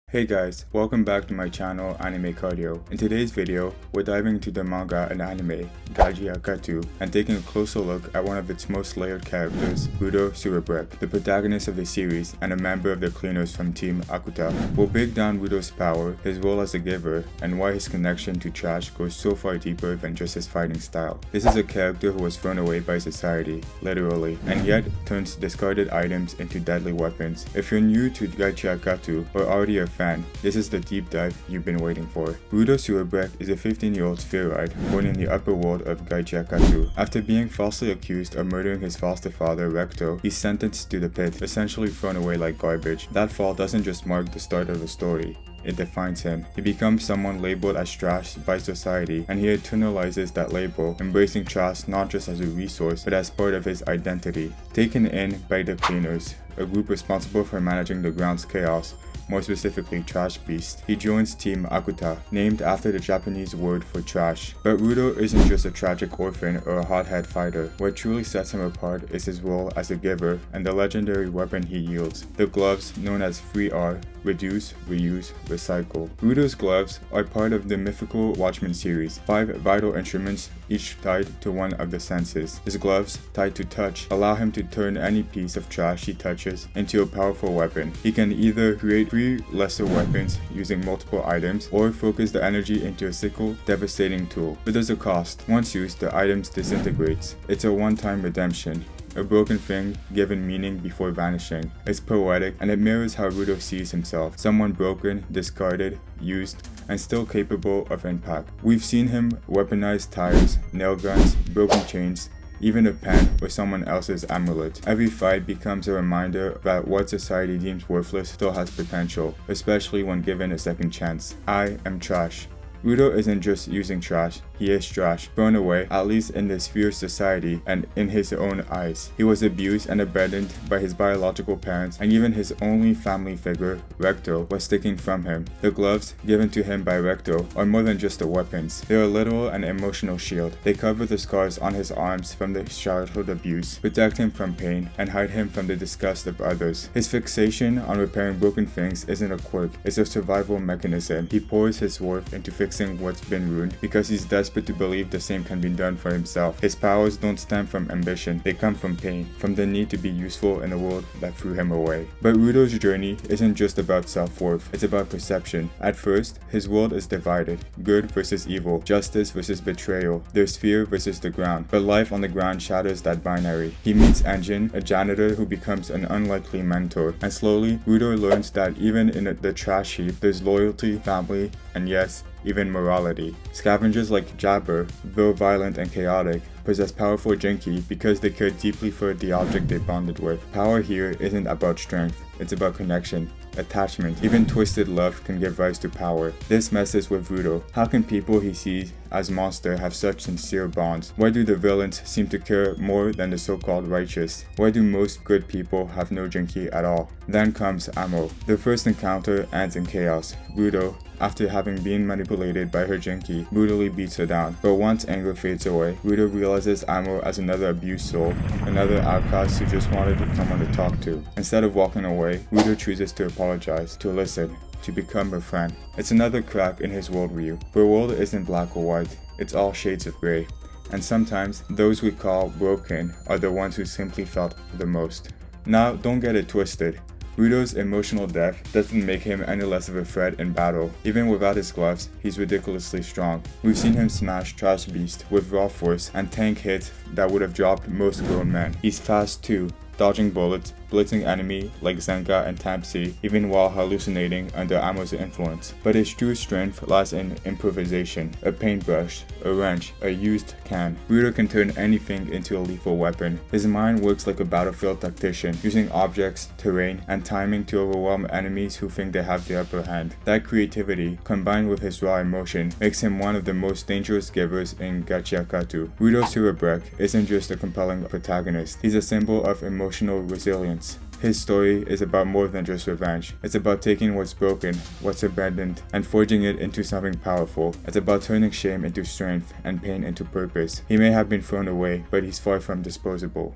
Hey guys, welcome back to my channel Anime Cardio. In today's video, we're diving into the manga and anime, Gachiakuta, and taking a closer look at one of its most layered characters, Rudo Surebrec, the protagonist of the series and a member of the cleaners from Team Akuta. We'll break down Rudo's power, his role as a giver, and why his connection to trash goes so far deeper than just his fighting style. This is a character who was thrown away by society, literally, and yet turns discarded items into deadly weapons. If you're new to Gachiakuta or already a fan, this is the deep dive you've been waiting for. Rudo Surebrec is a 15-year-old spheroid born in the upper world of Gachiakuta. After being falsely accused of murdering his foster father Recto, he's sentenced to the pit, essentially thrown away like garbage. That fall doesn't just mark the start of the story. It defines him. He becomes someone labeled as trash by society, and he internalizes that label, embracing trash not just as a resource, but as part of his identity. Taken in by the cleaners, a group responsible for managing the ground's chaos, more specifically Trash Beast, he joins Team Akuta, named after the Japanese word for trash. But Rudo isn't just a tragic orphan or a hothead fighter. What truly sets him apart is his role as a giver and the legendary weapon he yields, the gloves known as 3R, reduce, reuse, recycle. Rudo's gloves are part of the mythical Watchmen series, 5 vital instruments each tied to one of the senses. His gloves, tied to touch, allow him to turn any piece of trash he touches into a powerful weapon. He can either create 3 lesser weapons using multiple items, or focus the energy into a single, devastating tool. But there's a cost. Once used, the items disintegrates. It's a one-time redemption. A broken thing given meaning before vanishing. It's poetic, and it mirrors how Rudo sees himself. Someone broken, discarded, used, and still capable of impact. We've seen him weaponize tires, nail guns, broken chains, even a pen or someone else's amulet. Every fight becomes a reminder that what society deems worthless still has potential, especially when given a second chance. I am trash. Rudo isn't just using trash, he is trash, thrown away, at least in this fierce society and in his own eyes. He was abused and abandoned by his biological parents, and even his only family figure, Recto, was taken from him. The gloves, given to him by Recto, are more than just the weapons. They are a literal and emotional shield. They cover the scars on his arms from the childhood abuse, protect him from pain, and hide him from the disgust of others. His fixation on repairing broken things isn't a quirk, it's a survival mechanism. He pours his worth into fixing what's been ruined because he's desperate to believe the same can be done for himself. His powers don't stem from ambition, they come from pain, from the need to be useful in a world that threw him away. But Rudo's journey isn't just about self-worth, it's about perception. At first, his world is divided, good versus evil, justice versus betrayal, there's fear versus the ground. But life on the ground shatters that binary. He meets Engine, a janitor who becomes an unlikely mentor, and slowly, Rudo learns that even in the trash heap, there's loyalty, family, and yes, even morality. Scavengers like Jabber, though violent and chaotic, possess powerful Jinki because they care deeply for the object they bonded with. Power here isn't about strength, it's about connection, attachment. Even twisted love can give rise to power. This messes with Rudo. How can people he sees as monsters have such sincere bonds? Why do the villains seem to care more than the so-called righteous? Why do most good people have no Jinki at all? Then comes Amo. Their first encounter ends in chaos. Rudo, after having been manipulated by her Jinki, brutally beats her down. But once anger fades away, Rudo realizes Amo as another abused soul, another outcast who just wanted someone to talk to. Instead of walking away, Rudo chooses to apologize, to listen, to become a friend. It's another crack in his worldview. The world isn't black or white, it's all shades of gray. And sometimes, those we call broken are the ones who simply felt the most. Now, don't get it twisted. Rudo's emotional depth doesn't make him any less of a threat in battle. Even without his gloves, he's ridiculously strong. We've seen him smash Trash Beast with raw force and tank hits that would have dropped most grown men. He's fast too, dodging bullets, blitzing enemy like Zenka and Tampsi, even while hallucinating under Amo's influence. But his true strength lies in improvisation, a paintbrush, a wrench, a used can. Rudo can turn anything into a lethal weapon. His mind works like a battlefield tactician, using objects, terrain, and timing to overwhelm enemies who think they have the upper hand. That creativity, combined with his raw emotion, makes him one of the most dangerous givers in Gachiakuta. Rudo Surebrec isn't just a compelling protagonist, he's a symbol of emotional resilience. His story is about more than just revenge. It's about taking what's broken, what's abandoned, and forging it into something powerful. It's about turning shame into strength and pain into purpose. He may have been thrown away, but he's far from disposable.